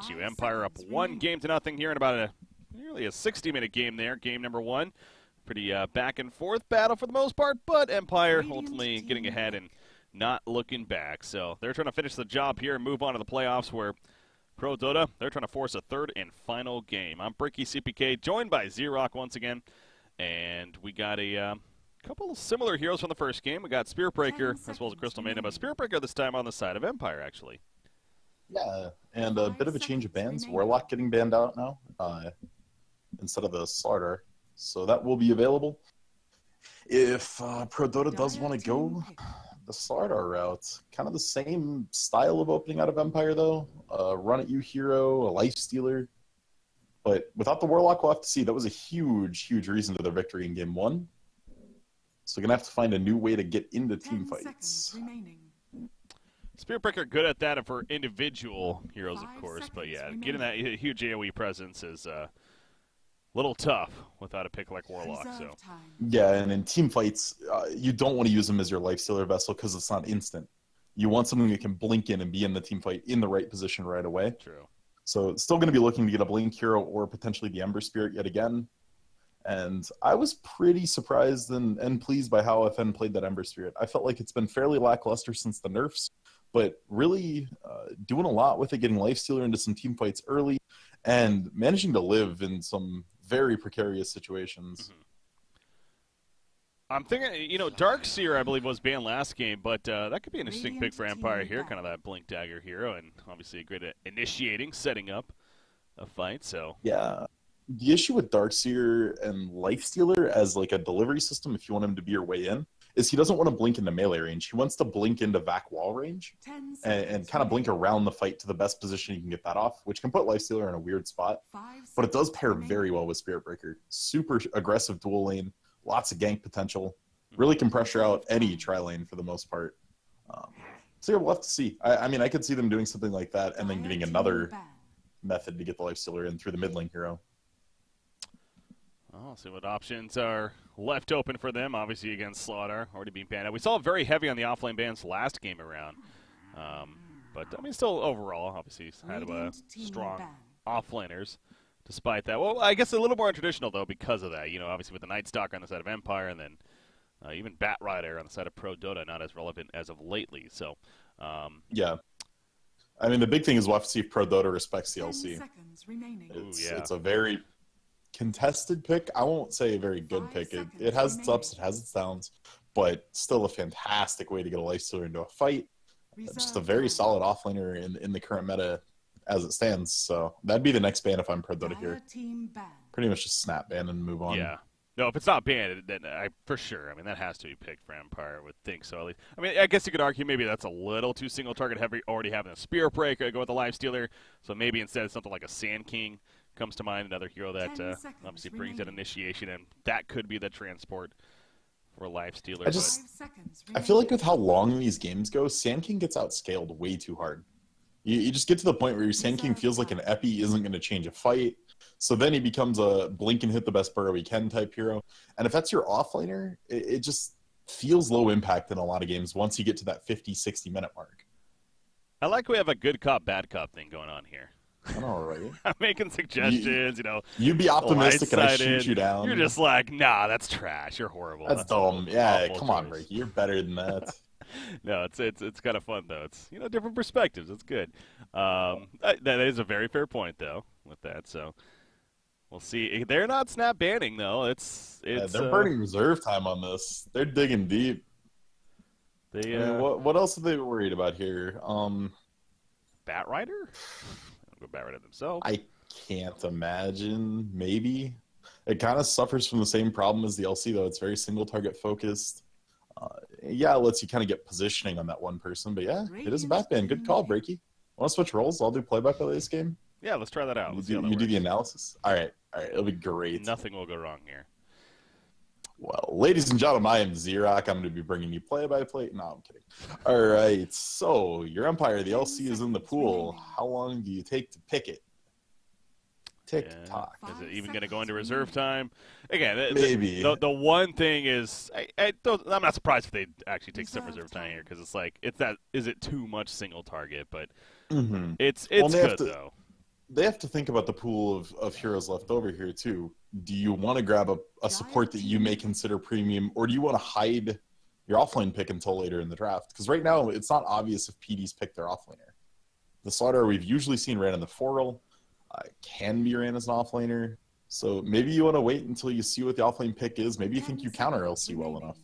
got you. Empire up 1-0 here in about nearly a 60-minute game there. Game number 1. Pretty back and forth battle for the most part, but Empire ultimately getting ahead and not looking back. So they're trying to finish the job here and move on to the playoffs where Prodota, they're trying to force a third and final game. I'm Bricky CPK, joined by Xerox once again, and we got a couple of similar heroes from the first game. We got Spearbreaker as well as Crystal Maiden, but Spearbreaker this time on the side of Empire, actually. Yeah, and a bit of a change of bans. Warlock getting banned out now instead of the Slaughter, so that will be available. If Prodota does want to go the Slaughter route, kind of the same style of opening out of Empire, though. Run at you hero, a life stealer. But without the Warlock, we'll have to see. That was a huge, huge reason to their victory in Game 1. So we're going to have to find a new way to get into team fights. Spearbreaker good at that for individual heroes, of course. But yeah, getting that huge AoE presence is a little tough without a pick like Warlock. So yeah, and in team fights, you don't want to use them as your life stealer vessel because it's not instant. You want something that can blink in and be in the team fight in the right position right away. True. So still going to be looking to get a blink hero or potentially the Ember Spirit yet again. And I was pretty surprised and pleased by how FN played that Ember Spirit. I felt like it's been fairly lackluster since the nerfs, but really doing a lot with it, getting Lifestealer into some team fights early, and managing to live in some very precarious situations. Mm-hmm. I'm thinking, Darkseer, I believe, was banned last game, but that could be an interesting pick for Empire here, kind of that Blink Dagger hero, and obviously a great at initiating, setting up a fight, so. Yeah. The issue with Darkseer and Lifestealer as like a delivery system, if you want him to be your way in, is he doesn't want to blink into melee range. He wants to blink into vac wall range and kind of blink around the fight to the best position you can get that off, which can put Lifestealer in a weird spot. But it does pair very well with Spiritbreaker. Super aggressive dual lane, lots of gank potential, really can pressure out any tri-lane for the most part. So yeah, we'll have to see. I mean, I could see them doing something like that and then getting another method to get the Lifestealer in through the mid lane hero. I'll see what options are left open for them. Obviously against Slaughter, already being banned. We saw very heavy on the offlane bans last game around. But, I mean, still overall, obviously, had strong offlaners despite that. Well, I guess a little more untraditional, though, because of that. Obviously with the Night Stalker on the side of Empire and then even Bat Rider on the side of Prodota, not as relevant as of lately. So, yeah. I mean, the big thing is we'll have to see if Prodota respects the LC. It's a very contested pick. I won't say a very good pick. It has its ups, it has its downs, but still a fantastic way to get a Lifestealer into a fight. Just a very solid offlaner in the current meta as it stands. So that'd be the next ban if I'm Prodota here. Pretty much just snap ban and move on. Yeah. No, if it's not banned, then for sure. I mean, that has to be picked for Empire. I would think so. At least. I mean, I guess you could argue maybe that's a little too single target heavy. Already having a Spearbreaker, go with the Lifestealer. So maybe instead something like a Sand King comes to mind, another hero that obviously brings that initiation, and that could be the transport for Lifestealer. I feel like with how long these games go, Sand King gets outscaled way too hard. You just get to the point where your Sand King feels like an Epi isn't going to change a fight, so then he becomes a blink and hit the best burrow he can type hero. And if that's your offlaner, it just feels low impact in a lot of games once you get to that 50, 60-minute mark. I like we have a good cop, bad cop thing going on here. I know, right? I'm making suggestions, You'd be optimistic and I shoot you down. You're just like, nah, that's trash. You're horrible. That's dumb. Yeah, come on, Ricky. You're better than that. No, it's kind of fun, though. It's, different perspectives. It's good. That is a very fair point, though, with that. So we'll see. They're not snap banning, though. They're burning reserve time on this. They're digging deep. What else are they worried about here? Bat Rider? Bat Rider themselves. I can't imagine. Maybe it kind of suffers from the same problem as the LC, though. It's very single target focused. Yeah, it lets you kind of get positioning on that one person, but yeah, it is a bat ban. Good call, Breaky. Want to switch roles? I'll do play-by-play this game. Yeah, let's try that out. You do the analysis. All right, it'll be great. Nothing will go wrong here. Well, ladies and gentlemen, I am Xerox. I'm going to be bringing you play-by-play. No, I'm kidding. All right, so your Empire, the LC is in the pool. How long do you take to pick it? Tick-tock. Is it even going to go into reserve time? Again, maybe. The one thing is, I'm not surprised if they actually take some reserve time here, because it's like, is it too much single target? But it's good, though. they have to think about the pool of heroes left over here too. Do you want to grab a support that you may consider premium, or do you want to hide your offlane pick until later in the draft? Because right now it's not obvious if PDs pick their offlaner. The Slaughter we've usually seen ran in the 4-role, can be ran as an offlaner. So maybe you want to wait until you see what the offlane pick is. Maybe you think you counter LC well enough.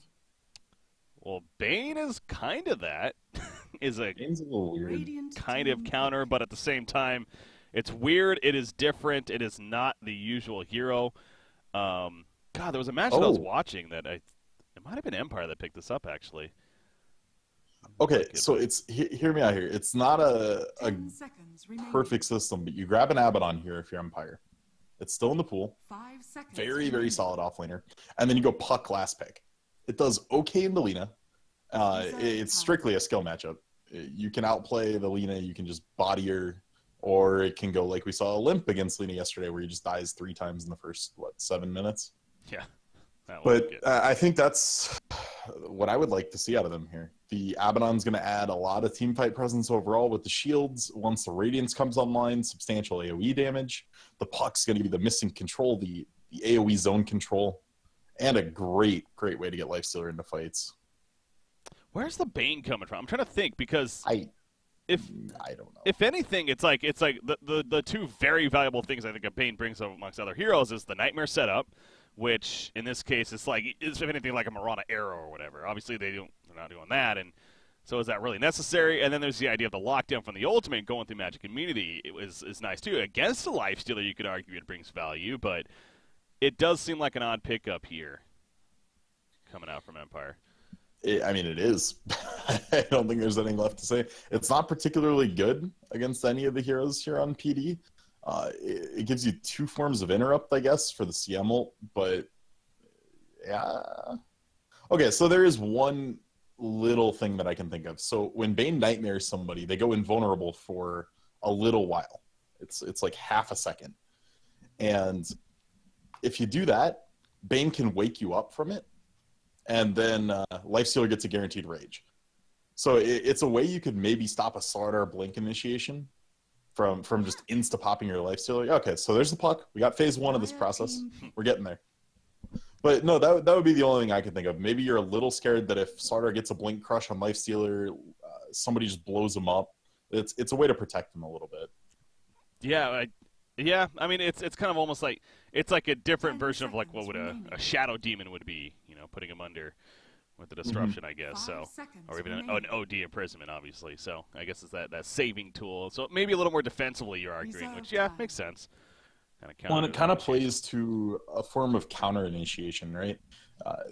Well, Bane is kind of that. Bane's a little weird. Kind of counter, but at the same time, it's weird. It is different. It is not the usual hero. God, there was a match that I was watching that it might have been Empire that picked this up, actually. Okay, so hear me out here. It's not a perfect system, but you grab an Abaddon here if you're Empire. It's still in the pool. Very, very solid offlaner. And then you go Puck last pick. It does okay in the Lina. It's strictly a skill matchup. You can outplay the Lina, you can just body her, or it can go like we saw Limp against Lina yesterday where he just dies 3 times in the first, 7 minutes? Yeah. But I think that's what I would like to see out of them here. The Abaddon's going to add a lot of teamfight presence overall with the shields. Once the Radiance comes online, substantial AoE damage. The Puck's going to be the missing control, the AoE zone control, and a great, great way to get Lifestealer into fights. Where's the Bane coming from? I'm trying to think because I don't know. If anything, it's like the 2 very valuable things I think a Bane brings up amongst other heroes is the Nightmare setup, which in this case is if anything like a Mirana Arrow or whatever. Obviously they're not doing that, and so is that really necessary? And then there's the idea of the lockdown from the ultimate going through Magic Immunity. Is nice too. Against a Lifestealer, you could argue it brings value, but it does seem like an odd pickup here coming out from Empire. It is. I don't think there's anything left to say. It's not particularly good against any of the heroes here on PD. It gives you 2 forms of interrupt, I guess, for the CM ult, but yeah. Okay, so there is one little thing that I can think of. So when Bane nightmares somebody, they go invulnerable for a little while. It's like half a second. And if you do that, Bane can wake you up from it, and then Lifestealer gets a guaranteed rage. So it's a way you could maybe stop a Slardar Blink initiation from just insta-popping your Lifestealer. Okay, so there's the Puck. We got phase 1 of this process. We're getting there. But no, that would be the only thing I could think of. Maybe you're a little scared that if Slardar gets a Blink crush on Lifestealer, somebody just blows him up. It's a way to protect him a little bit. Yeah, I mean, it's kind of almost like it's like a different version of like what would a Shadow Demon would be, putting him under with the disruption, I guess. So, or even an OD imprisonment, obviously. So, I guess it's that saving tool. So maybe a little more defensively, you're arguing, which makes sense. Well, and it kind of plays to a form of counter initiation, right?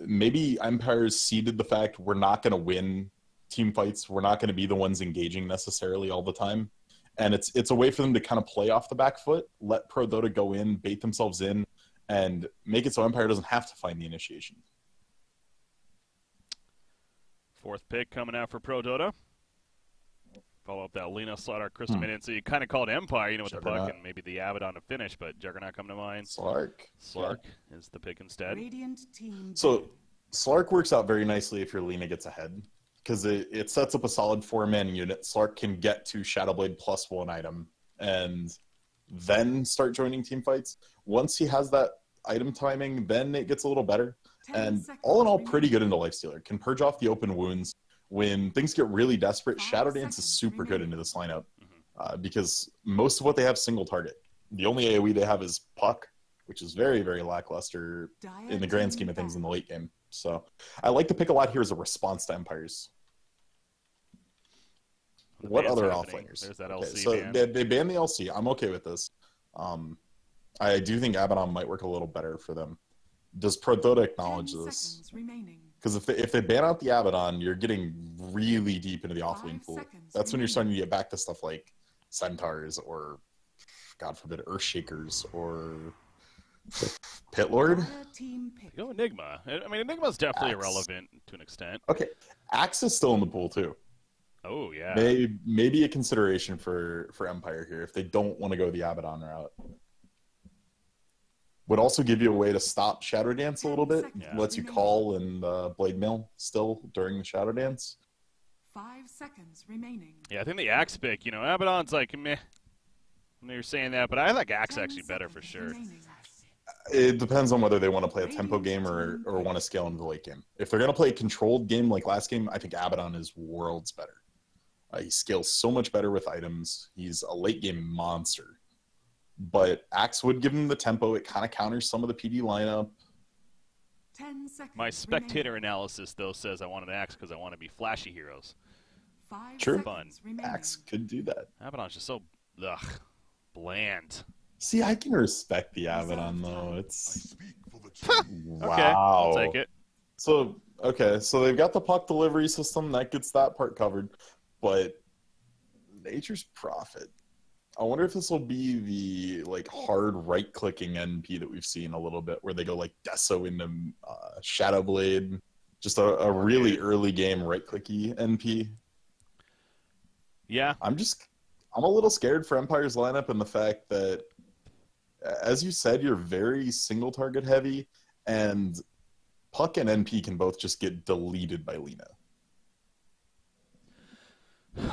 Maybe Empire's seeded the fact we're not going to win team fights. We're not going to be the ones engaging necessarily all the time. And it's a way for them to kind of play off the back foot, let Prodota go in, bait themselves in, and make it so Empire doesn't have to find the initiation. 4th pick coming out for Prodota. Follow up that Lina Slaughter Crystal Minion. So you kind of called Empire, with the Puck and maybe the Abaddon to finish, but Juggernaut coming to mind. Slark is the pick instead. So Slark works out very nicely if your Lina gets ahead, because it sets up a solid 4-man unit. Slark can get to Shadowblade +1 item and then start joining team fights. Once he has that item timing, then it gets a little better. And all in all, pretty good into Lifestealer. Can purge off the open wounds. When things get really desperate, Shadow Dance is super good into this lineup because most of what they have single target. The only AoE they have is Puck, which is very, very lackluster in the grand scheme of things in the late game. So I like to pick a lot here as a response to Empires. What other offlaners? There's that LC so ban. They banned the LC. I'm okay with this. I do think Abaddon might work a little better for them. Does Prodota acknowledge this? Because if they ban out the Abaddon, you're getting really deep into the offlane pool. That's when you're starting to get back to stuff like Centaurs or, God forbid, Earthshakers or Pit Lord. Go Enigma. I mean, Enigma's definitely irrelevant to an extent. Okay, Axe is still in the pool too. Oh yeah. Maybe a consideration for Empire here if they don't want to go the Abaddon route. Would also give you a way to stop Shadow Dance a little bit. Lets you call and Blade Mail still during the Shadow Dance. 5 seconds remaining. Yeah, I think the Axe pick, Abaddon's like, meh. You're saying that, but I like Axe actually better for sure. It depends on whether they want to play a tempo game or want to scale into the late game. If they're going to play a controlled game like last game, I think Abaddon is worlds better. He scales so much better with items. He's a late game monster. But Axe would give him the tempo. It kind of counters some of the PD lineup. 10 seconds My spectator analysis, though, says I want an Axe because I want to be flashy heroes. True. Fun. Axe could do that. Abaddon's just so bland. See, I can respect the Abaddon, though. It's... Wow. Okay, I'll take it. So they've got the puck delivery system. That gets that part covered. But Nature's Prophet. I wonder if this will be the like hard right-clicking NP that we've seen a little bit, where they go like Deso into Shadow Blade. Just a really early game right-clicky NP. Yeah. I'm a little scared for Empire's lineup and the fact that, as you said, you're very single target heavy, and Puck and NP can both just get deleted by Lina.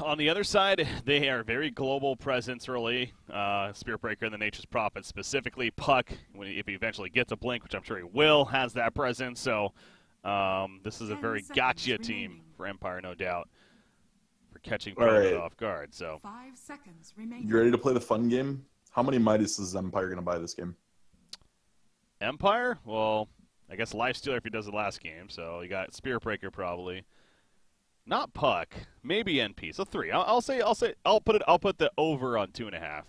On the other side, they are very global presence early. Spirit Breaker and the Nature's Prophet specifically. Puck, if he eventually gets a blink, which I'm sure he will, has that presence. So this is a very gotcha team for Empire, no doubt, for catching Prodota off guard. So 5 seconds remaining. You ready to play the fun game? How many Midas is Empire going to buy this game? Empire? Well, I guess Lifestealer if he does the last game. So you got Spirit Breaker probably. Not Puck, maybe NP. So 3. I'll put the over on 2.5.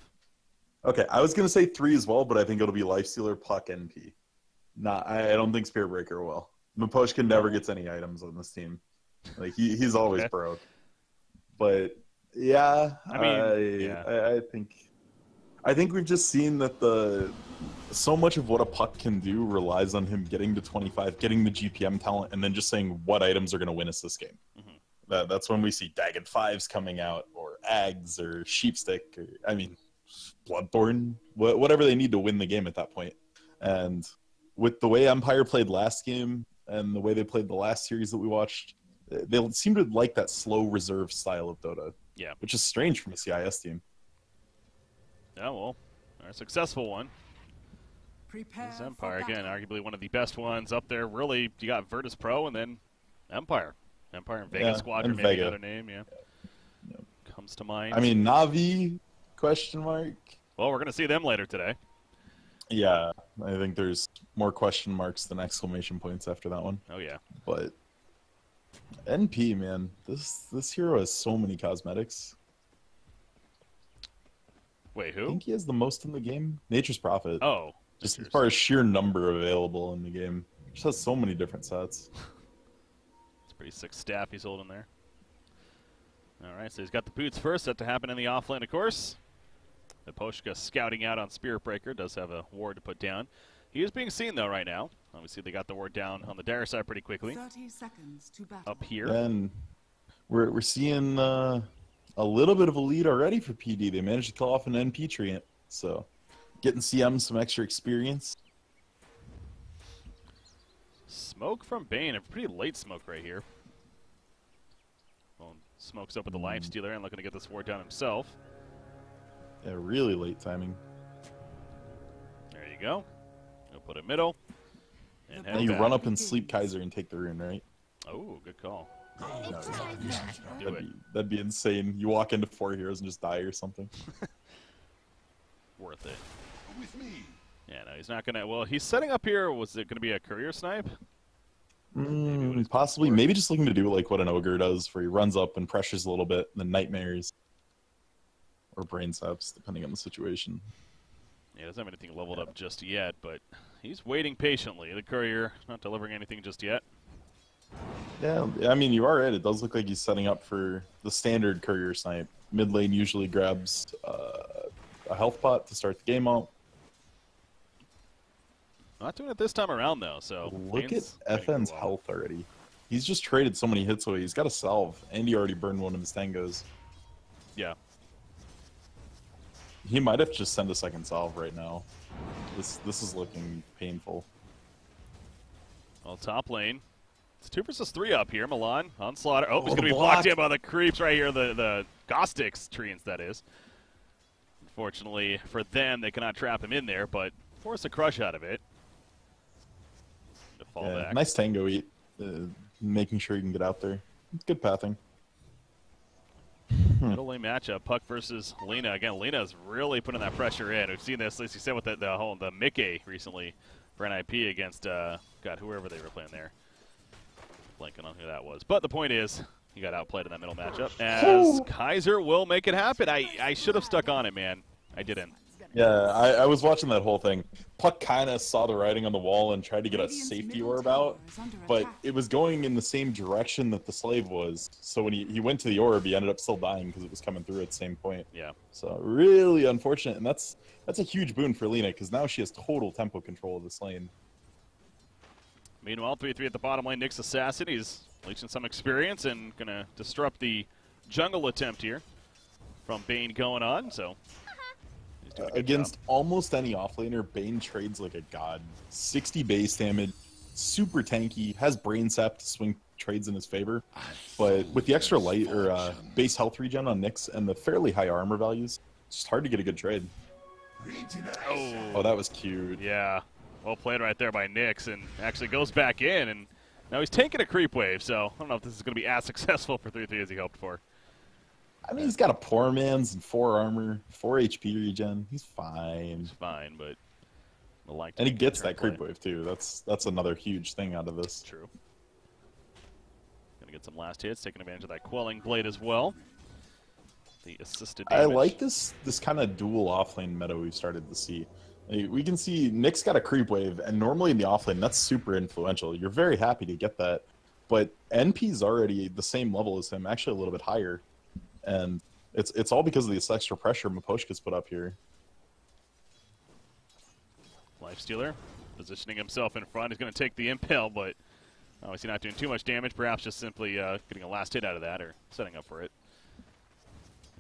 Okay, I was gonna say 3 as well, but I think it'll be Lifestealer, Puck, NP. I don't think Spirit Breaker will. Miposhkin never gets any items on this team. Like he's always broke. But yeah, I think we've just seen that so much of what a Puck can do relies on him getting to 25, getting the GPM talent, and then just saying what items are going to win us this game. Mm-hmm. That's when we see Dagged 5s coming out, or Ags, or Sheepstick, or, Bloodthorn, whatever they need to win the game at that point. And with the way Empire played last game, and the way they played the last series that we watched, they seem to like that slow reserve style of Dota. Yeah. Which is strange from a CIS team. Yeah, well, a successful one. This Empire, again, arguably one of the best ones up there. Really, you got Virtus Pro and then Empire. Empire and Vega Squadron, and maybe Vega. Another name, comes to mind. I mean, Navi, question mark. Well, we're going to see them later today. Yeah, I think there's more question marks than exclamation points after that one. Oh, yeah. But NP, man, this hero has so many cosmetics. Wait, who? I think he has the most in the game. Nature's Prophet. Oh. Just as far as sheer number available in the game. He just has so many different sets. It's a pretty sick staff he's holding there. All right, so he's got the boots first. Set to happen in the offlane, of course. Miposhka scouting out on Spirit Breaker. Does have a ward to put down. He is being seen, though, right now. Obviously, they got the ward down on the Dire side pretty quickly. 30 seconds to battle. Up here. And we're seeing a little bit of a lead already for PD. They managed to kill off an NP treant, so getting CM some extra experience. Smoke from Bane, a pretty late smoke right here. Well, Smoke's up with the Lifestealer and looking to get this ward down himself. Yeah, really late timing. There you go. He'll put it middle. And Now you run up and sleep Kaiser and take the rune, right? Oh, good call. No, Do it. that'd be insane. You walk into 4 heroes and just die or something. Worth it. Yeah, no, he's not going to... Well, he's setting up here. Was it going to be a career snipe? Possibly. Maybe just looking to do like what an ogre does, where he runs up and pressures a little bit, and then nightmares. Or brain saps, depending on the situation. Yeah, he doesn't have anything leveled up just yet, but he's waiting patiently. The courier not delivering anything just yet. Yeah, I mean, you are right. It does look like he's setting up for the standard courier snipe. Mid lane usually grabs a health pot to start the game out. Not doing it this time around, though, so... Look at FN's health already. He's just traded so many hits away. He's got a salve, and he already burned one of his tangos. Yeah. He might have just sent a second salve right now. This is looking painful. Well, top lane. It's 2 versus 3 up here. Milan on Slaughter. Oh, he's going to be block. blocked in by the creeps right here. The Gostix treants, that is. Unfortunately for them, they cannot trap him in there, but force a crush out of it. To fall back. Nice tango eat, making sure you can get out there. It's good pathing. Middle lane matchup, Puck versus Lena. Again, Lena's really putting that pressure in. We've seen this, as you said, with the Mickey recently for NIP against, God, whoever they were playing there. Blanking on who that was. But the point is, he got outplayed in that middle matchup. As Kaiser will make it happen. I should have stuck on it, man. I didn't. Yeah, I was watching that whole thing. Puck kind of saw the writing on the wall and tried to get a safety orb out, but it was going in the same direction that the slave was. So when he went to the orb, he ended up still dying because it was coming through at the same point. Yeah. So really unfortunate, and that's a huge boon for Lena because now she has total tempo control of this lane. Meanwhile, 3-3 at the bottom lane. Nick's Assassin. He's leeching some experience and going to disrupt the jungle attempt here from Bane going on. So he's doing a good against job. almost any offlaner, Bane trades like a god. 60 base damage, super tanky, has brain sap to swing trades in his favor. But with the extra light or base health regen on Nyx and the fairly high armor values, it's just hard to get a good trade. Oh, that was cute. Yeah. Well played right there by Nyx, and actually goes back in, and now he's taking a creep wave, so I don't know if this is going to be as successful for 3-3 as he hoped for. I mean, he's got a poor man's and 4 armor, 4 HP regen. He's fine. He's fine, but I like. And he gets that creep wave too. That's another huge thing out of this. True. Gonna get some last hits, taking advantage of that quelling blade as well. The assisted damage. I like this kind of dual offlane meta we've started to see. We can see Nick's got a creep wave, and normally in the offlane, that's super influential. You're very happy to get that, but NP's already the same level as him, actually a little bit higher, and it's all because of this extra pressure Miposhka's put up here. Lifestealer positioning himself in front. He's going to take the impale, but obviously not doing too much damage. Perhaps just simply getting a last hit out of that or setting up for it.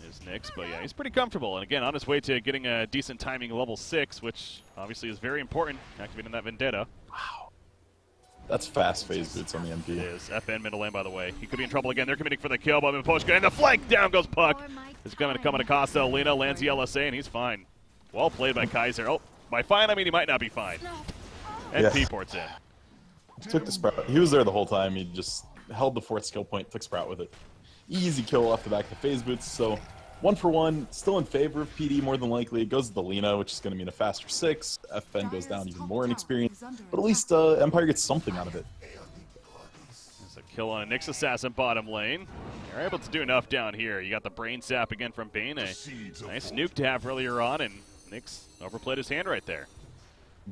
Is Nyx, but yeah, he's pretty comfortable. And again, on his way to getting a decent timing level 6, which obviously is very important, activating that Vendetta. Wow. That's fast phase boots on the MP. It is. FN middle lane, by the way. He could be in trouble again. They're committing for the kill, but Miposhka, and the flank down goes Puck. It's going to come at Acosta. Lena lands the LSA, and he's fine. Well played by Kaiser. Oh, by fine, I mean he might not be fine. NP ports in. Took the Sprout. He was there the whole time. He just held the 4th skill point, took Sprout with it. Easy kill off the back of the phase boots, so 1 for 1, still in favor of PD more than likely. It goes to the Lena, which is going to mean a faster 6. FN goes down even more in experience, but at least Empire gets something out of it. There's a kill on a Nyx Assassin bottom lane. You're able to do enough down here. You got the brain sap again from Bane. A nice nuke to have earlier on, and Nyx overplayed his hand right there.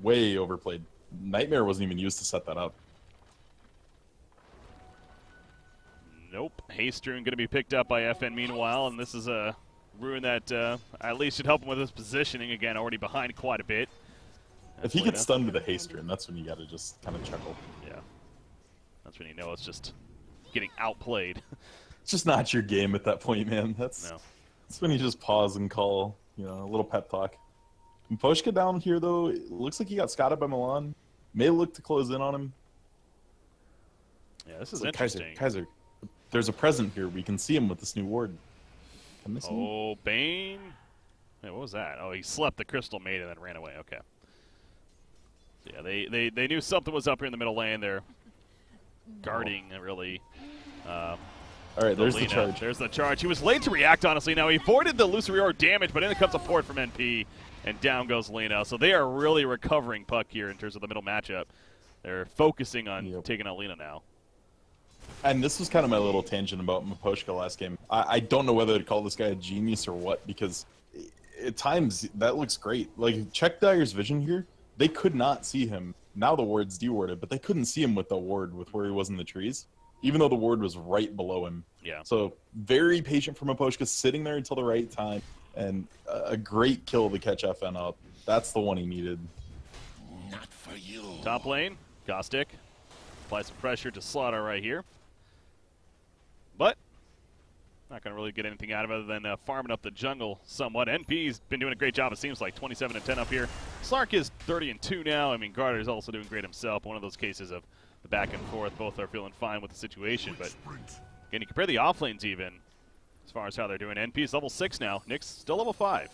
Way overplayed. Nightmare wasn't even used to set that up. Nope. Haste Rune going to be picked up by FN meanwhile, and this is a rune that at least should help him with his positioning. Again, already behind quite a bit. If he gets stunned with a Haste Rune, that's when you got to just kind of chuckle. Yeah. That's when you know it's just getting outplayed. It's just not your game at that point, man. That's when you just pause and call, a little pep talk. Miposhka down here, though, it looks like he got scouted by Milan. May look to close in on him. Yeah, this is interesting. Kaiser. There's a present here. We can see him with this new ward. Oh, Bane. Hey, what was that? Oh, he slept the Crystal Maid and then ran away. Okay. So yeah, they knew something was up here in the middle lane. They're guarding, really. All right, there's the charge. There's the charge. He was late to react, honestly. Now, he avoided the Luceriour damage, but in comes a port from NP, and down goes Lena. So they are really recovering Puck here in terms of the middle matchup. They're focusing on taking out Lena now. And this was kind of my little tangent about Miposhka last game. I don't know whether to call this guy a genius or what, because at times that looks great. Like, check Dyer's vision here. They could not see him. Now the ward's dewarded, but they couldn't see him with the ward with where he was in the trees, even though the ward was right below him. Yeah. So very patient from Miposhka, sitting there until the right time, and a great kill to catch FN up. That's the one he needed. Not for you. Top lane, Gostic. Apply some pressure to Slaughter right here. But not going to really get anything out of it other than farming up the jungle somewhat. NP's been doing a great job, it seems like. 27-10 up here. Slark is 30-2 now. I mean, Garter's also doing great himself. One of those cases of the back and forth. Both are feeling fine with the situation. But again, you compare the offlanes even as far as how they're doing. NP's level 6 now. Nyx still level 5.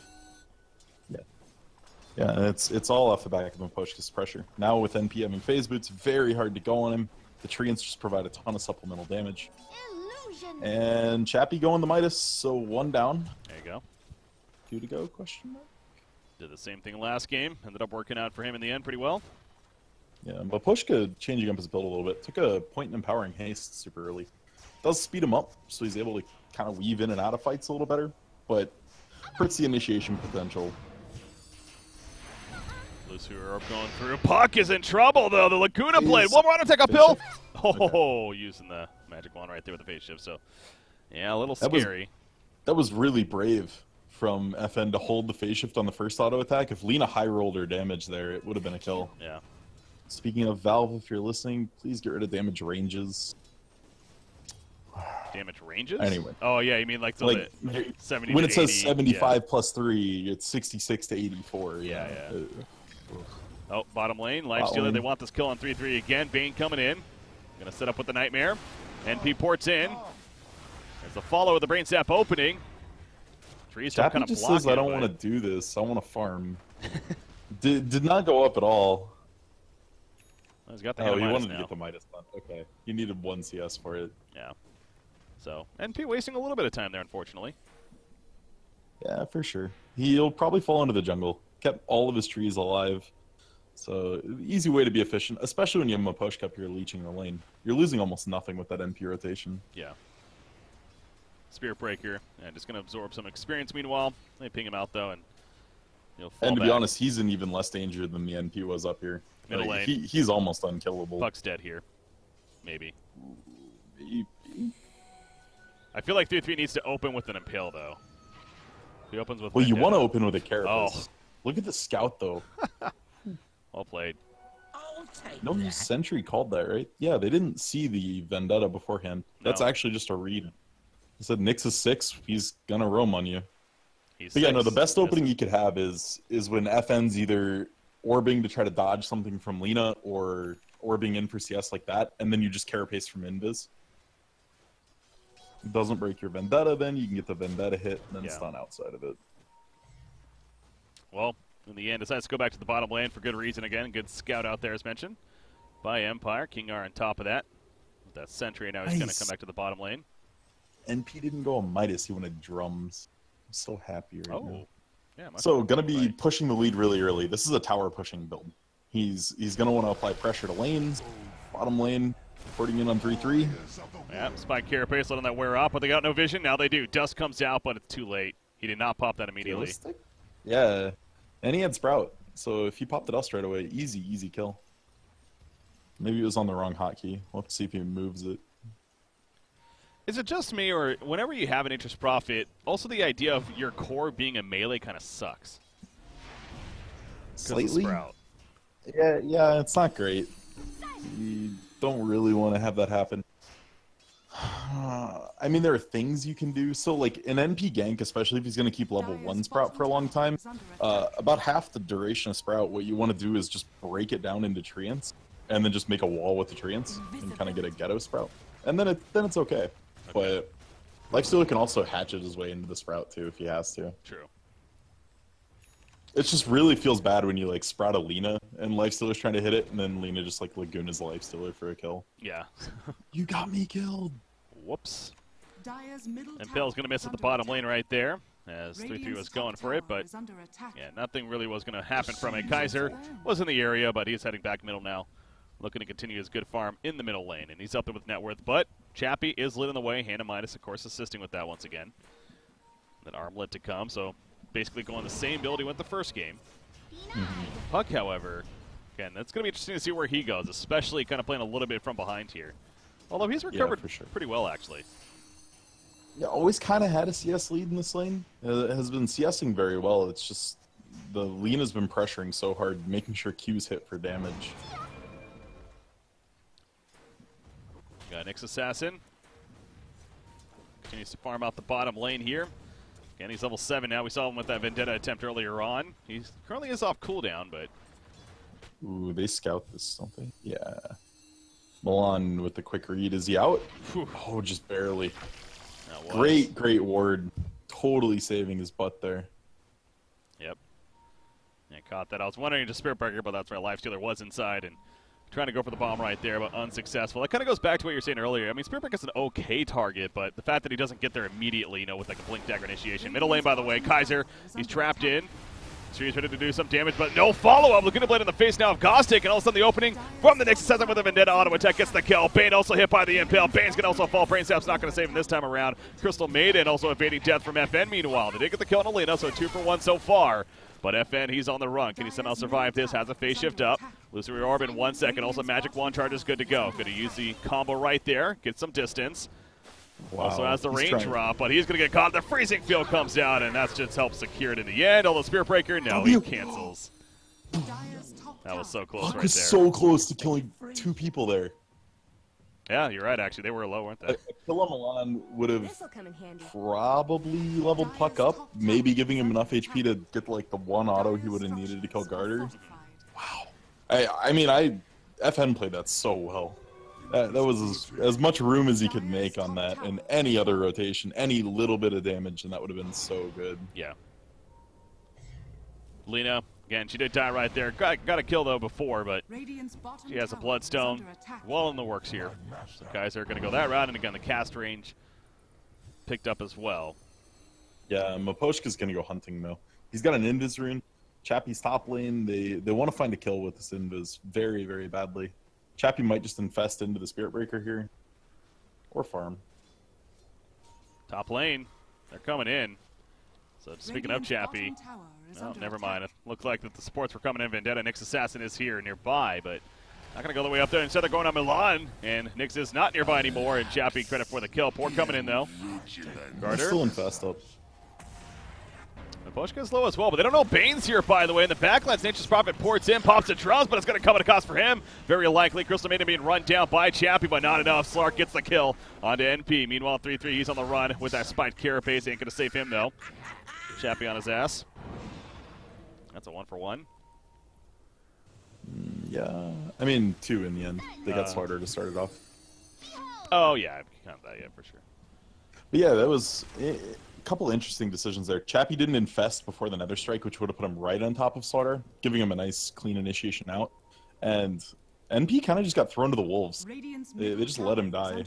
Yeah, it's all off the back of Maposhka's pressure. Now with NP having phase boots, very hard to go on him. The treants just provide a ton of supplemental damage. Illusion. And Chappie going the Midas, so 1 down. There you go. 2 to go, question mark? Did the same thing last game. Ended up working out for him in the end pretty well. Yeah, Maposhka changing up his build a little bit. Took a point in empowering haste super early. Does speed him up, so he's able to kind of weave in and out of fights a little better, but hurts the initiation potential. Lucifer going through. Puck is in trouble, though. The Laguna Blade. One more auto tech uphill. Oh, using the magic wand right there with the phase shift. So, yeah, a little scary. That was really brave from FN to hold the phase shift on the first auto attack. If Lina high rolled her damage there, it would have been a kill. Yeah. Speaking of Valve, if you're listening, please get rid of damage ranges. Damage ranges? Anyway. Oh, yeah, you mean like, the 70 when to it says 80, 75 plus 3, it's 66 to 84. Yeah. Oh, bottom lane, Lifestealer, they want this kill on 3-3 again. Bane coming in. Gonna set up with the Nightmare. NP ports in. There's the follow of the Brain Sap opening. Trees still kind of just blocking. says, I don't want to do this. I want to farm. did not go up at all. Well, he's got the you wanted now. to get the Midas done. Okay. You needed 1 CS for it. Yeah. So, NP wasting a little bit of time there, unfortunately. Yeah, for sure. He'll probably fall into the jungle. Kept all of his trees alive. So, easy way to be efficient, especially when you have Maposhka up here leeching the lane. You're losing almost nothing with that NP rotation. Yeah. Spirit Breaker, and just going to absorb some experience meanwhile. They ping him out, though, and he'll fall And to back. be honest, he's in even less danger than the NP was up here. Middle lane. He's almost unkillable. Puck's dead here. Maybe. Maybe. I feel like 3-3 needs to open with an Impale, though. He opens with Well, you Vendetta. want to open with a Carapace. Oh. Look at the scout, though. Well played. I'll take No that. Sentry called that, right? Yeah, they didn't see the Vendetta beforehand. That's No. actually just a read. They said Nyx is 6, he's gonna roam on you. He's But yeah, no, 6. the best Yes. opening you could have is when FN's either orbing to try to dodge something from Lina or orbing in for CS like that, and then you just Carapace from Invis. It doesn't break your Vendetta, then you can get the Vendetta hit and then Yeah. stun outside of it. Well, in the end, decides to go back to the bottom lane for good reason again. Good scout out there, as mentioned, by Empire. King R on top of that. With that Sentry, now he's going to Nice. come back to the bottom lane. NP didn't go on Midas, he wanted drums. I'm so happy right now. Oh. Yeah, much So gonna be right. pushing the lead really early. This is a tower pushing build. He's gonna want to apply pressure to lanes. Bottom lane, porting in on 3-3. Yeah, Spike Carapace letting that wear off, but they got no vision. Now they do. Dust comes out, but it's too late. He did not pop that immediately. Realistic? Yeah, and he had Sprout. So if he popped the dust right away, easy kill. Maybe it was on the wrong hotkey. We'll have to see if he moves it. Is it just me, or whenever you have an interest profit, also the idea of your core being a melee kind of sucks? 'Cause of Slightly? Sprout. Yeah, it's not great. You don't really want to have that happen. I mean, there are things you can do. So, like, an NP gank, especially if he's going to keep level 1 Sprout for a long time, about half the duration of Sprout, what you want to do is just break it down into treants, and then just make a wall with the treants, and kind of get a ghetto Sprout. And then it's okay. But Lifestealer can also hatchet his way into the Sprout, too, if he has to. True. It just really feels bad when you, like, Sprout a Lina, and Lifestealer's trying to hit it, and then Lina just, like, Laguna's Lifestealer for a kill. Yeah. You got me killed! Whoops. Dire's middle And tower Bell's going to miss is at the under bottom attack. lane right there, as 3-3 Radiant's was top going for it, tower but is under attack. yeah, nothing really was going to happen from it. Kaiser was in the area, but he's heading back middle now, looking to continue his good farm in the middle lane, and he's up there with net worth, but Chappie is lit in the way. Hannah Midas, of course, assisting with that once again. Then Armlet to come, so basically going the same build he went the first game. Puck, however, again, that's going to be interesting to see where he goes, especially kind of playing a little bit from behind here. Although he's recovered for sure. pretty well, actually. Yeah, always kind of had a CS lead in this lane. It has been CSing very well. It's just the Lina's been pressuring so hard, making sure Q's hit for damage. Got Nyx Assassin. Continues to farm out the bottom lane here. Again, he's level 7 now. We saw him with that Vendetta attempt earlier on. He currently is off cooldown, but Ooh, they scout this, don't they? Yeah. Milan with the quick read. Is he out? whew, Oh, just barely. that was. Great ward. Totally saving his butt there. Yep. Yeah, caught that. I was wondering to Spirit Breaker, but that's where Lifestealer was inside and trying to go for the bomb right there, but unsuccessful. That kind of goes back to what you were saying earlier. I mean, Spirit Breaker's an okay target, but the fact that he doesn't get there immediately, you know, with like a Blink Dagger initiation. Middle lane, by the way, Kaiser, he's trapped in. So he's ready to do some damage, but no follow-up. Laguna Blade in the face now of Gostic, and all of a sudden the opening from the Nexus has him with a Vendetta auto attack, gets the kill. Bane also hit by the Impale. Bane's going to also fall. Brainsap's not going to save him this time around. Crystal Maiden also evading death from FN meanwhile. They did get the kill on Alina, so 2 for 1 so far. But FN, he's on the run. Can he somehow survive this? Has a phase shift up. Illusory Orb in 1 second. Also Magic Wand charge is good to go. Going to use the combo right there. Get some distance. Wow. Also has the range drop, but he's going to get caught. The freezing field comes out, and that's just helped secure it in the end. Although Spirit Breaker, no, he cancels. That was so close right there. Was so close to killing 2 people there. Yeah, you're right, actually. They were low, weren't they? A kill on Milan would have probably leveled Puck up, maybe giving him enough HP to get like the 1 auto he would have needed to kill Garter. Wow. I mean, FN played that so well. That was as much room as he could make on that, and any other rotation, any little bit of damage, and that would have been so good. Yeah. Lina, again, she did die right there. Got a kill, though, before, but she has a Bloodstone well in the works here. So guys are going to go that route, and again, the cast range picked up as well. Yeah, Maposhka's going to go hunting, though. He's got an Invis rune. Chappie's top lane, they want to find a kill with this Invis very, very badly. Chappie might just infest into the Spirit Breaker here. Or farm. Top lane. They're coming in. So speaking of Chappie. Oh, never mind. It looked like that the supports were coming in. Vendetta, Nyx Assassin is here nearby, but not going to go the way up there. Instead they're going on Milan, and Nyx is not nearby anymore, and Chappie credit for the kill. Port coming in, though. Garter. Still infest up. Poshka's low as well, but they don't know Bane's here, by the way. In the backline, Nature's Prophet ports in, pops the drums, but it's going to come at a cost for him. Very likely. Crystal Maiden being run down by Chappie, but not enough. Slark gets the kill onto NP. Meanwhile, 3-3, he's on the run with that spiked carapace. Ain't going to save him, though. Chappie on his ass. That's a 1 for 1. Yeah. I mean, 2 in the end. They got smarter to start it off. Oh, yeah. I count that, yeah, for sure. But yeah, that was a couple interesting decisions there. Chappie didn't infest before the Nether Strike, which would have put him right on top of Slaughter, giving him a nice, clean initiation out. And NP kind of just got thrown to the wolves. They just let him die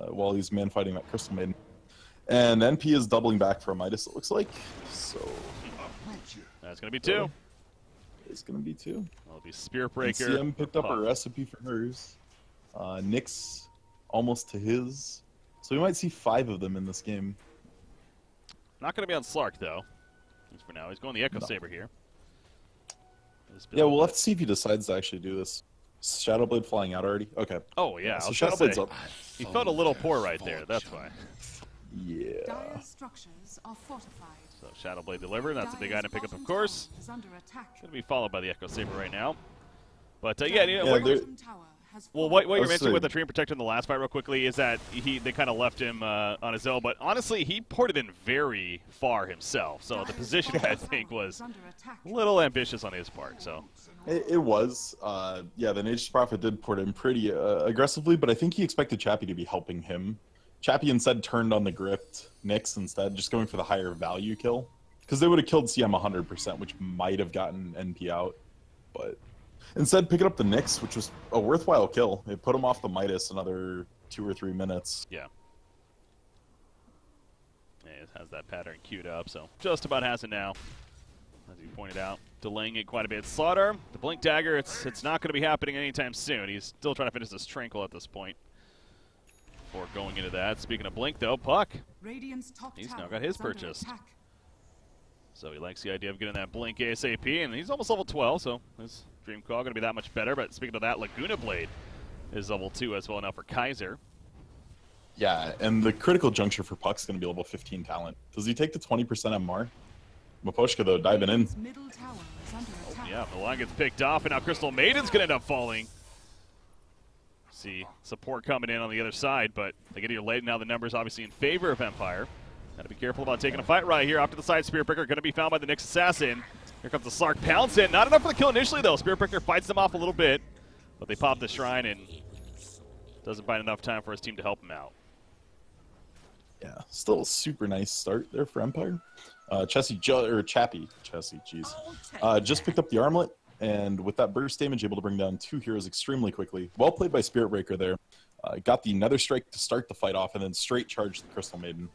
while he's man-fighting that Crystal Maiden. And NP is doubling back for a Midas, it looks like. So that's going to be 2. It's going to be 2. It'll be Spirit Breaker. CM picked up a recipe for hers. Nyx almost to his. So we might see 5 of them in this game. Not going to be on Slark, though. At least for now. He's going the Echo Saber here. Yeah, we'll have to see if he decides to actually do this. Shadowblade flying out already? Okay. Oh, yeah. So Shadowblade's up. He felt a little poor right there. That's why. Yeah. Structures are fortified. So Shadowblade delivered. That's a big item pick up, of course. Going to be followed by the Echo Saber right now. But, yeah, you know, well, what you're mentioning with the Dream Protector in the last fight real quickly is that they kind of left him on his own. But honestly, he ported in very far himself. So the position, I think, was a little ambitious on his part. So it was. Yeah, the Nature's Prophet did port in pretty aggressively, but I think he expected Chappie to be helping him. Chappie instead turned on the gripped Nyx instead, just going for the higher value kill. Because they would have killed CM 100%, which might have gotten NP out. But instead, picking up the Nyx, which was a worthwhile kill. It put him off the Midas another 2 or 3 minutes. Yeah. It has that pattern queued up, so just about has it now. As you pointed out, delaying it quite a bit. Slaughter, the Blink Dagger, it's not going to be happening anytime soon. He's still trying to finish this Tranquil at this point. Before going into that. Speaking of Blink, though, Puck, he's now got his purchased. So he likes the idea of getting that Blink ASAP, and he's almost level 12, so his Dream Call going to be that much better. But speaking of that, Laguna Blade is level 2 as well now for Kaiser. Yeah, and the critical juncture for Puck's going to be level 15 talent. Does he take the 20% MR? Maposhka, though, diving in. Oh, yeah, Milan gets picked off, and now Crystal Maiden's going to end up falling. See support coming in on the other side, but they get here late. Now the numbers obviously in favor of Empire. Got to be careful about taking a fight right here. Off to the side, Spirit Breaker going to be found by the Nyx Assassin. Here comes the Slark pounce in. Not enough for the kill initially, though. Spirit Breaker fights them off a little bit, but they pop the Shrine and doesn't find enough time for his team to help him out. Yeah, still a super nice start there for Empire. Chappie, jeez. Just picked up the armlet, and with that burst damage, able to bring down 2 heroes extremely quickly. Well played by Spirit Breaker there. Got the Nether Strike to start the fight off, and then straight charged the Crystal Maiden.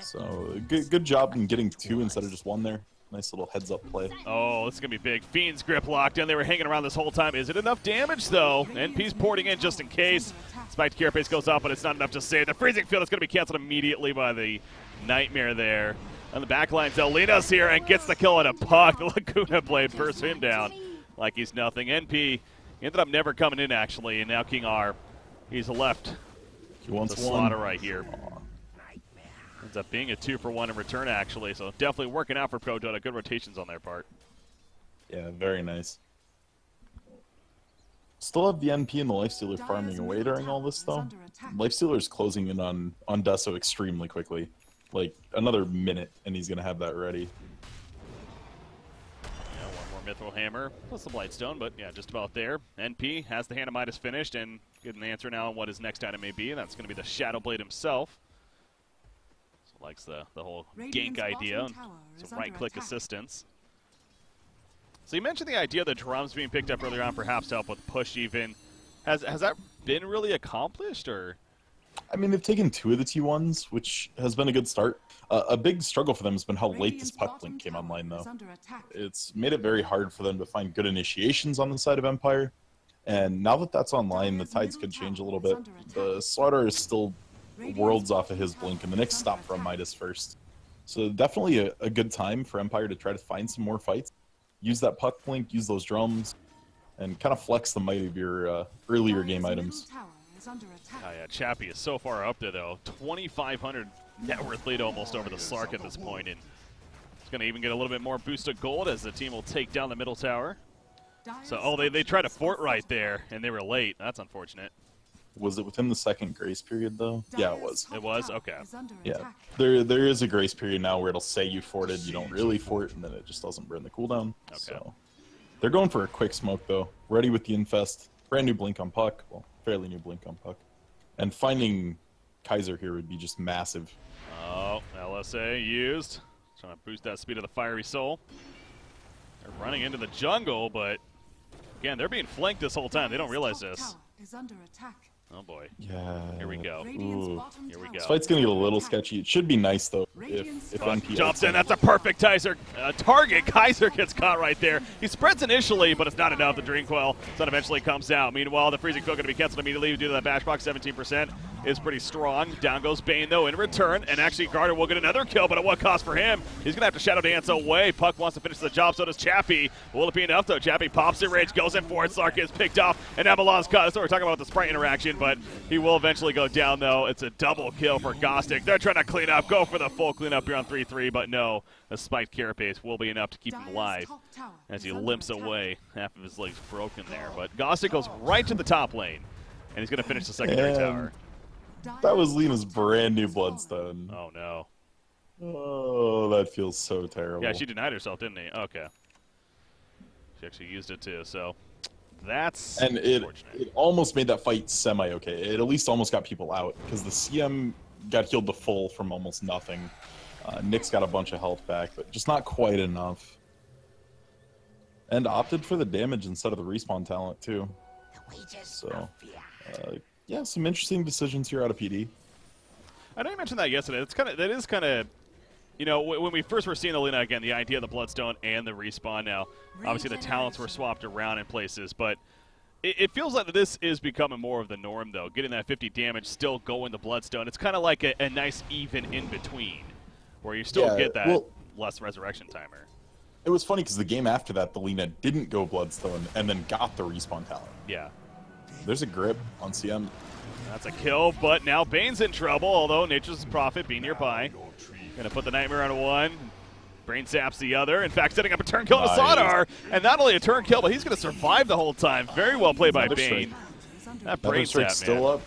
So good job in getting 2 instead of just 1 there. Nice little heads-up play. Oh, this is going to be big. Fiend's Grip locked in. They were hanging around this whole time. Is it enough damage, though? NP's porting in just in case. Spiked Carapace goes up, but it's not enough to save. The Freezing Field is going to be canceled immediately by the Nightmare there. On the back line, Zelina's here and gets the kill on a Puck. The Laguna Blade bursts him down like he's nothing. NP ended up never coming in, actually, and now King R, he's left. He wants the slaughter right here. Ends up being a 2-for-1 in return, actually, so definitely working out for Prodota. Good rotations on their part. Yeah, very nice. Still have the NP and the Lifestealer farming away during all this, though. Lifestealer's closing in on Deso extremely quickly. Like, another minute, and he's going to have that ready. Yeah, one more Mithril Hammer, plus the Blightstone, but yeah, just about there. NP has the Hand of Midas finished, and getting an answer now on what his next item may be, and that's going to be the Shadow Blade himself. Likes the whole gank idea, some right-click assistance. So you mentioned the idea of the drums being picked up earlier on, perhaps to help with push even. Has that been really accomplished, or? I mean, they've taken 2 of the T1s, which has been a good start. A big struggle for them has been how late this puck blink came online, though. It's made it very hard for them to find good initiations on the side of Empire. And now that that's online, the tides could change a little bit. The Slaughter is still worlds off of his blink, and the next stop from Midas first. So definitely a good time for Empire to try to find some more fights. Use that puck blink, use those drums, and kind of flex the might of your earlier game items. Oh yeah, Chappie is so far up there, though. 2,500 net worth lead almost over the Slark at this point, and it's going to even get a little bit more boost of gold as the team will take down the middle tower. So, oh, they tried to fort right there, and they were late. That's unfortunate. Was it within the second grace period, though? Yeah, it was. It was? Okay. Yeah. There is a grace period now where it'll say you forted, you don't really fort, and then it just doesn't burn the cooldown. Okay. So they're going for a quick smoke, though. Ready with the Infest. Brand new blink on Puck. Well, fairly new blink on Puck. And finding Kaiser here would be just massive. Oh, LSA used. Trying to boost that speed of the Fiery Soul. They're running into the jungle, but again, they're being flanked this whole time. They don't realize this. Oh boy. Yeah. Here we go. Ooh. Here we go. This fight's gonna get a little sketchy. It should be nice though if NP jumps in. That's a perfect Kaiser target. Kaiser gets caught right there. He spreads initially, but it's not enough. The Dream Coil Sun eventually comes out. Meanwhile, the Freezing Field going to be canceled immediately due to that bash box. 17% is pretty strong. Down goes Bane though in return, and actually Garter will get another kill, but at what cost for him? He's gonna have to Shadow Dance away. Puck wants to finish the job, so does Chappie. Will it be enough though? Chappie pops it, Rage goes in for it. Slark is picked off, and Avalon's cut. That's what we're talking about with the Sprite interaction, but he will eventually go down though. It's a double kill for Gostic. They're trying to clean up, go for the full cleanup here on 3-3, but no. The spiked Carapace will be enough to keep him alive as he limps away. Half of his legs broken there, but Gostic goes right to the top lane, and he's gonna finish the secondary tower. That was Lena's brand new Bloodstone. Oh no. Oh, that feels so terrible. Yeah, she denied herself, didn't he? Okay. She actually used it too, so that's and it almost made that fight semi-okay. It at least almost got people out, because the CM got healed to full from almost nothing. Nick's got a bunch of health back, but just not quite enough. And opted for the damage instead of the respawn talent, too. So, yeah, some interesting decisions here out of PD. I know you mentioned that yesterday. That is kind of, you know, when we first were seeing the Lina again, the idea of the Bloodstone and the respawn now, obviously the talents were swapped around in places, but it feels like this is becoming more of the norm, though. Getting that 50 damage, still going the Bloodstone. It's kind of like a nice even in between, where you still get that less resurrection timer. It was funny because the game after that, the Lina didn't go Bloodstone and then got the respawn talent. Yeah. There's a grip on CM. That's a kill, but now Bane's in trouble, although Nature's Prophet being nearby. Gonna put the Nightmare on one. Brain Saps the other. In fact, setting up a turn kill to Sadar. And not only a turn kill, but he's gonna survive the whole time. Very well played by Bane. That Brain Sap, still up.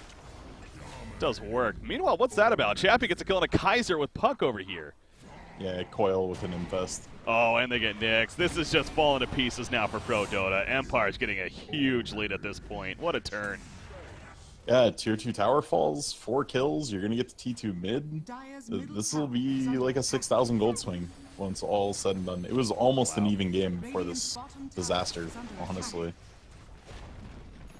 Does work. Meanwhile, what's that about? Chappie gets a kill on a Kaiser with Puck over here. Yeah, Coil with an Infest. Oh, and they get Nyx. This is just falling to pieces now for Prodota. Empire's getting a huge lead at this point. What a turn. Yeah, tier 2 tower falls, 4 kills, you're going to get to T2 mid. This will be like a 6,000 gold swing. once all said and done. It was almost an even game before this disaster, honestly.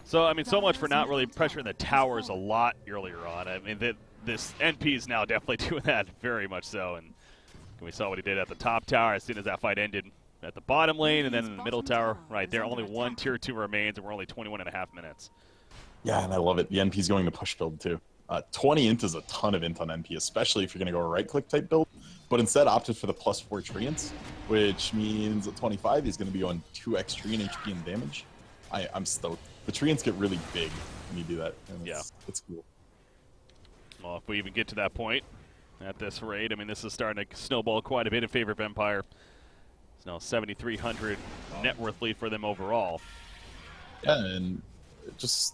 So, I mean, so much for not really pressuring the towers a lot earlier on. I mean, this NP is now definitely doing that very much so. And we saw what he did at the top tower as soon as that fight ended at the bottom lane, and then in the middle tower right there. Only one tier 2 remains, and we're only 21.5 minutes. Yeah, and I love it. The NP's going to push build, too. 20 int is a ton of int on NP, especially if you're going to go a right-click type build. But instead opted for the +4 treants, which means at 25 he's going to be on 2x tree and HP and damage. I'm stoked. The treants get really big when you do that. And it's cool. Well, if we even get to that point at this rate, I mean, this is starting to snowball quite a bit in favor of Empire. It's now 7,300 net worth lead for them overall. Yeah, and it's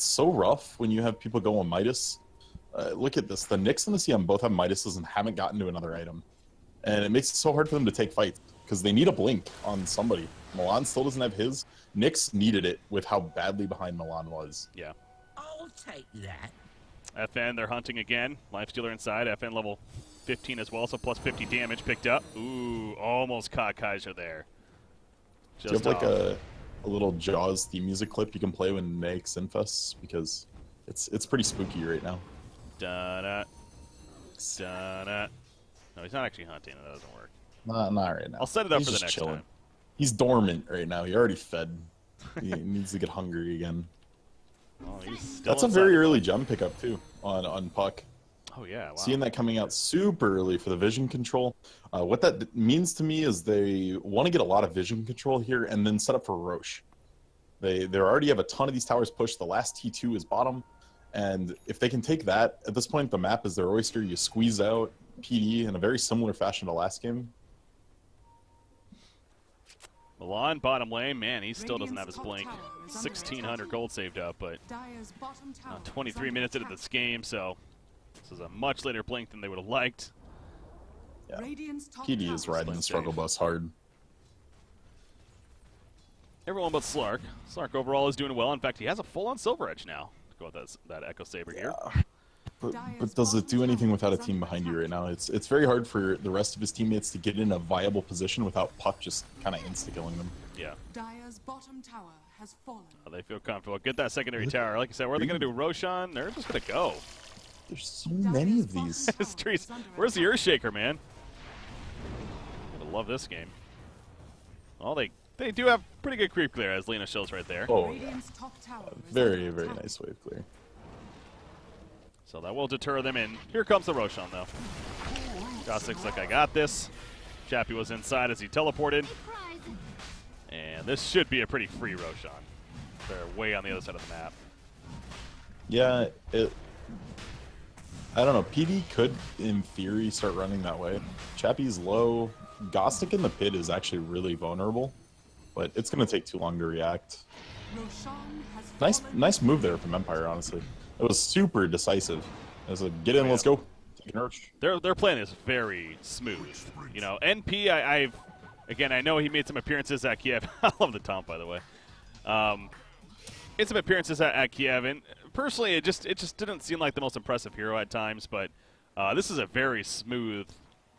so rough when you have people go on Midas. Look at this. The Nyx and the CM both have Midases and haven't gotten to another item. And it makes it so hard for them to take fights because they need a blink on somebody. Milan still doesn't have his. Nyx needed it with how badly behind Milan was. Yeah. I'll take that. FN, they're hunting again. Lifestealer inside. FN level 15 as well, so plus 50 damage picked up. Ooh, almost caught Kaiser there. Do you have like a little Jaws theme music clip you can play when Nyx infests? Because it's pretty spooky right now. Da-da. Da-da. No, he's not actually hunting. That doesn't work. Not right now. I'll set it up He's for the just next chilling. time. He's dormant right now. He already fed. He needs to get hungry again. Oh, he's still That's a inside very the early fight. gem pickup too on Puck. Oh yeah, wow. Seeing that coming out super early for the vision control. What that means to me is they want to get a lot of vision control here and then set up for Roche. They already have a ton of these towers pushed. The last T2 is bottom. And if they can take that, at this point the map is their oyster. You squeeze out PD in a very similar fashion to last game. Milan, bottom lane, man, he still doesn't have his blink. 1,600 gold saved up, but 23 minutes into this game, so this is a much later blink than they would have liked. Yeah. PD is riding the struggle bus hard. Everyone but Slark. Slark overall is doing well. In fact, he has a full-on Silver Edge now. Go with that Echo Saber here. But does it do anything without a team behind you right now? It's very hard for the rest of his teammates to get in a viable position without Puck just kind of insta-killing them. Yeah. Dire's bottom tower has fallen. They feel comfortable. Get that secondary tower. Like I said, where are they going to do Roshan? They're just going to go. There's so many of these. Trees. Where's the Earthshaker, man? I love this game. Well, they do have pretty good creep clear, as Lena shows right there. Oh, yeah. Very, very nice wave clear. So that will deter them, and here comes the Roshan, though. Gossic's like, I got this. Chappie was inside as he teleported. And this should be a pretty free Roshan. They're way on the other side of the map. Yeah, I don't know. PD could, in theory, start running that way. Chappie's low. Gostic in the pit is actually really vulnerable, but it's going to take too long to react. Nice move there from Empire, honestly. It was super decisive. It was like, get in, let's go. Their plan is very smooth. You know, NP, again, I know he made some appearances at Kiev. I love the taunt, by the way. Made some appearances at Kiev, and personally, it just didn't seem like the most impressive hero at times. But this is a very smooth,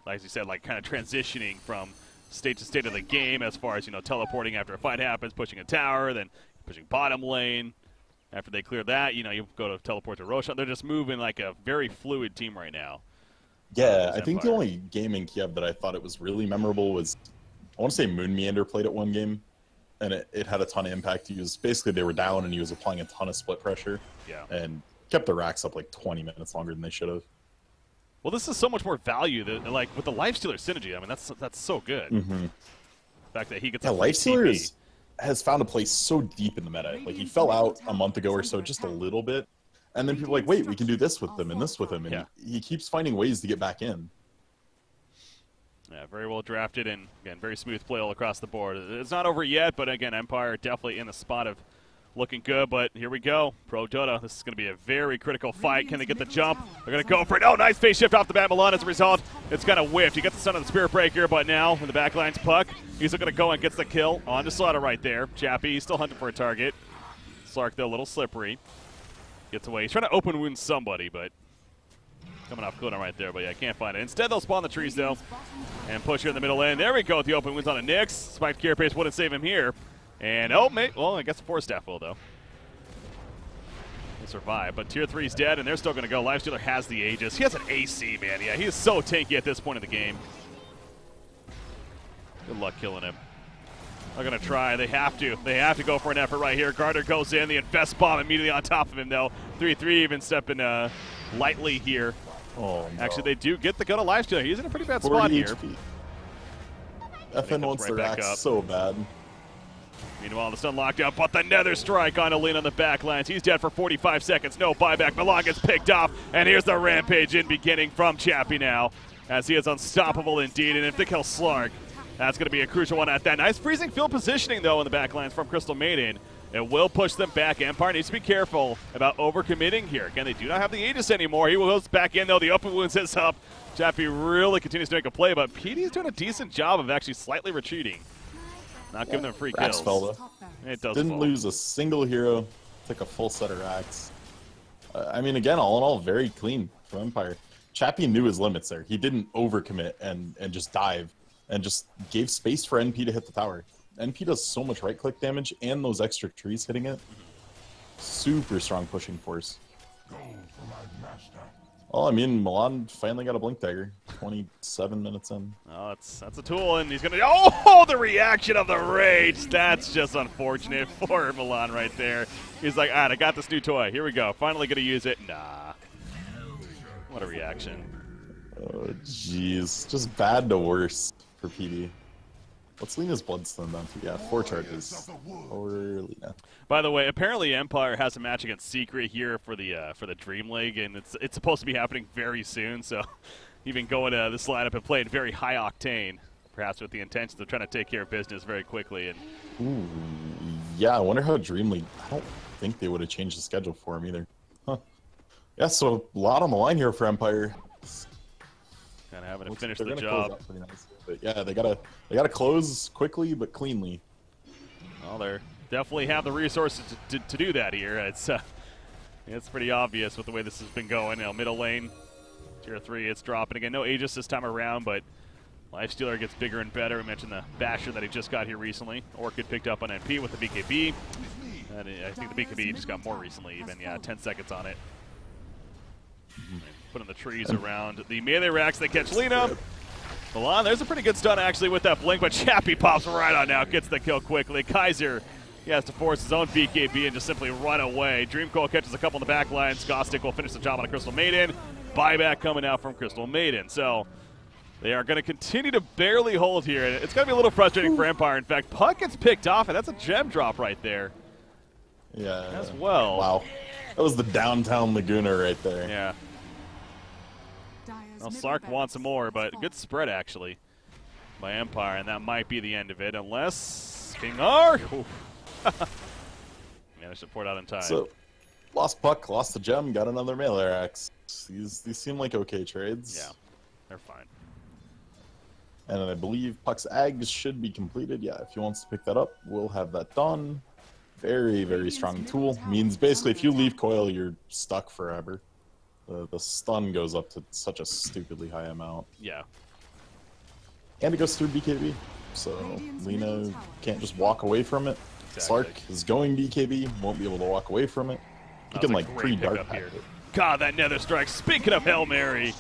like you said, like kind of transitioning from state to state of the game as far as, you know, teleporting after a fight happens, pushing a tower, then pushing bottom lane. After they clear that, you know, you go to teleport to Roshan. They're just moving like a very fluid team right now. Yeah, I think the only game in Kiev that I thought it was really memorable was, I want to say Moon Meander played at one game, and it had a ton of impact. He was basically, they were down, and he was applying a ton of split pressure. Yeah. And kept the racks up like 20 minutes longer than they should have. Well, this is so much more value that, like, with the Lifestealer synergy. I mean, that's so good. Mm-hmm. The fact that he gets Yeah, a free Lifestealer TP. has found a place so deep in the meta. Like, he fell out a month ago or so, just a little bit. And then people are like, wait, we can do this with them and this with him. And Yeah. he keeps finding ways to get back in. Yeah, very well drafted, and again, very smooth play all across the board. It's not over yet, but again, Empire definitely in the spot of looking good. But here we go, Prodota. This is going to be a very critical fight. Can they get the jump? They're going to go for it. Oh, nice phase shift off the bat. Milan as a result. It's kind of whiffed. You get the son of the Spirit Breaker, but now in the backline's Puck. He's looking to go and gets the kill on to Slaughter right there. Chappie, he's still hunting for a target. Slark, though, a little slippery. Gets away. He's trying to open wound somebody, but Coming off cooldown right there, but yeah, can't find it. Instead, they'll spawn the trees, though, and push here in the middle lane. There we go. The open wins on a Nyx. Spiked Carapace wouldn't save him here. And, oh, mate. Well, I guess the 4-staff will, though. He'll survive, but tier 3's dead, and they're still going to go. Lifestealer has the Aegis. He has an AC, man. Yeah, he is so tanky at this point in the game. Good luck killing him. They're going to try. They have to. They have to go for an effort right here. Gardner goes in. The Infest Bomb immediately on top of him, though. 3-3 even stepping lightly here. Oh, no. Actually, they do get the gun of Lifestealer. He's in a pretty bad spot here. FN wants their axe so bad. Meanwhile, the stun lockdown, but the Nether Strike on Alina on the backlines. He's dead for 45 seconds. No buyback. Milan gets picked off, and here's the Rampage in beginning from Chappie now, as he is unstoppable indeed. And if they kill Slark, that's going to be a crucial one at that. Nice freezing field positioning, though, in the backlines from Crystal Maiden. It will push them back. Empire needs to be careful about overcommitting here. Again, they do not have the Aegis anymore. He goes back in, though. The open wounds is up. Chappie really continues to make a play, but PD is doing a decent job of actually slightly retreating. Not giving them free kills. It does Didn't lose a single hero. Took a full set of racks. I mean, again, all in all, very clean from Empire. Chappie knew his limits there. He didn't overcommit and just dive and just gave space for NP to hit the tower. NP does so much right-click damage and those extra trees hitting it. Super strong pushing force. Well, I mean, Milan finally got a Blink Dagger. 27 minutes in. Oh, that's a tool, and he's going to... Oh, the reaction of the rage! That's just unfortunate for Milan right there. He's like, all right, I got this new toy. Here we go. Finally going to use it. Nah. What a reaction. Oh, jeez. Just bad to worse for PD. What's Lena's bloodstone down to? Yeah, 4 charges for Lena. By the way, apparently Empire has a match against Secret here for the Dream League, and it's supposed to be happening very soon. So, even going to this lineup and playing very high octane, perhaps with the intentions of trying to take care of business very quickly. And ooh, yeah, I wonder how Dream League. I don't think they would have changed the schedule for him either. Huh. Yeah, so a lot on the line here for Empire. Kind of having to finish the job. Nice. But yeah, they gotta close quickly but cleanly. Well, they definitely have the resources to do that here. It's pretty obvious with the way this has been going. You know, middle lane, tier 3, it's dropping again. No Aegis this time around, but Lifestealer gets bigger and better. We mentioned the Basher that he just got here recently. Orchid picked up on NP with the BKB. And I think the BKB just got more recently even. Yeah, 10 seconds on it. Putting the trees around the melee racks that catch Lena. Milan, there's a pretty good stun actually with that blink, but Chappie pops right on now, gets the kill quickly. Kaiser, he has to force his own BKB and just simply run away. Dreamcoil catches a couple on the back lines. Gostic will finish the job on a Crystal Maiden. Buyback coming out from Crystal Maiden. So they are going to continue to barely hold here. And it's going to be a little frustrating for Empire. In fact, Puck gets picked off, and that's a gem drop right there. Yeah. As well. Wow. That was the downtown Laguna right there. Yeah. Well, Slark wants some more, but good spread actually by Empire, and that might be the end of it, unless King R. Managed to pour it out in time. So, lost Puck, lost the gem, got another melee axe. These seem like okay trades. Yeah, they're fine. And I believe Puck's Ags should be completed. Yeah, if he wants to pick that up, we'll have that done. Very, very strong tool. Means basically if you leave coil, you're stuck forever. The stun goes up to such a stupidly high amount. Yeah. And it goes through BKB. So Lena can't just walk away from it. Exactly. Slark is going BKB, won't be able to walk away from it. He can like pre-dart pack it. God, that Nether Strike. Speaking of Hail Mary,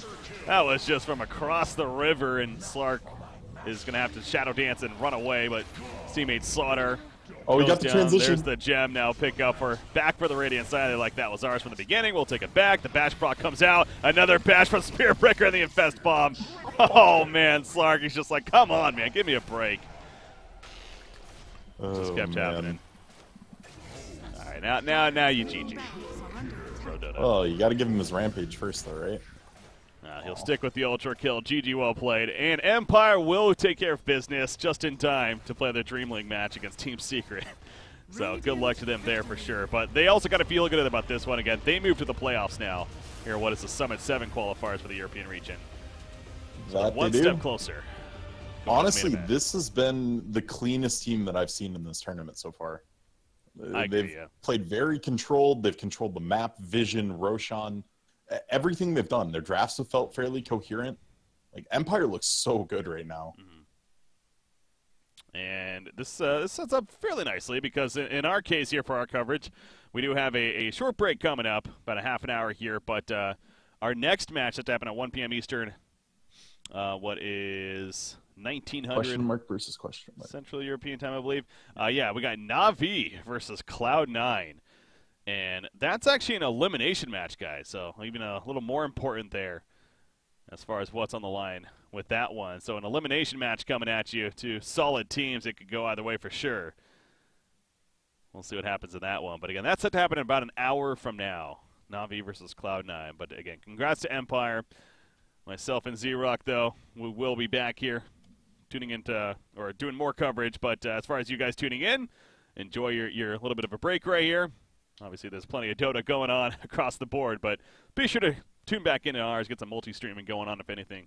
that was just from across the river, and Slark is going to have to shadow dance and run away, but his teammate Slaughter. Oh, we got the transition. There's the gem now. Pick up for back for the Radiant side. They're like, that was ours from the beginning. We'll take it back. The bash proc comes out. Another bash from Spearbreaker and the Infest Bomb. Oh, man. Slark is just like, come on, man. Give me a break. Just kept happening. All right, now you GG. Prodota. Oh, you got to give him his rampage first, though, right? He'll stick with the ultra kill. GG, well played. And Empire will take care of business just in time to play their Dream League match against Team Secret. So good luck to them there for sure. But they also got to feel good about this one again. They move to the playoffs now. Here, what is the Summit 7 qualifiers for the European region? So one step closer. Honestly, this has been the cleanest team that I've seen in this tournament so far. They've played very controlled. They've controlled the map, Vision, Roshan. everything they've done, their drafts have felt fairly coherent. Like, Empire looks so good right now. And this sets up fairly nicely because in our case here for our coverage, we do have a short break coming up, about a half an hour here. But our next match that's happening at 1 p.m. Eastern, what is 1900? Question mark versus question mark. Central European time, I believe. Yeah, we got Na'Vi versus Cloud9. And that's actually an elimination match, guys. So even a little more important there as far as what's on the line with that one. So an elimination match coming at you. Two solid teams. It could go either way for sure. We'll see what happens in that one. But again, that's set to happen in about an hour from now. Na'Vi versus Cloud9. But again, congrats to Empire. Myself and Z-Rock, though, we will be back here tuning into or doing more coverage. But as far as you guys tuning in, enjoy your little bit of a break right here. Obviously, there's plenty of Dota going on across the board, but be sure to tune back into ours, get some multi-streaming going on, if anything.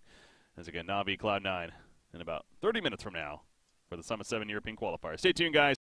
As again, Na'Vi Cloud9 in about 30 minutes from now for the Summit 7 European Qualifier. Stay tuned, guys.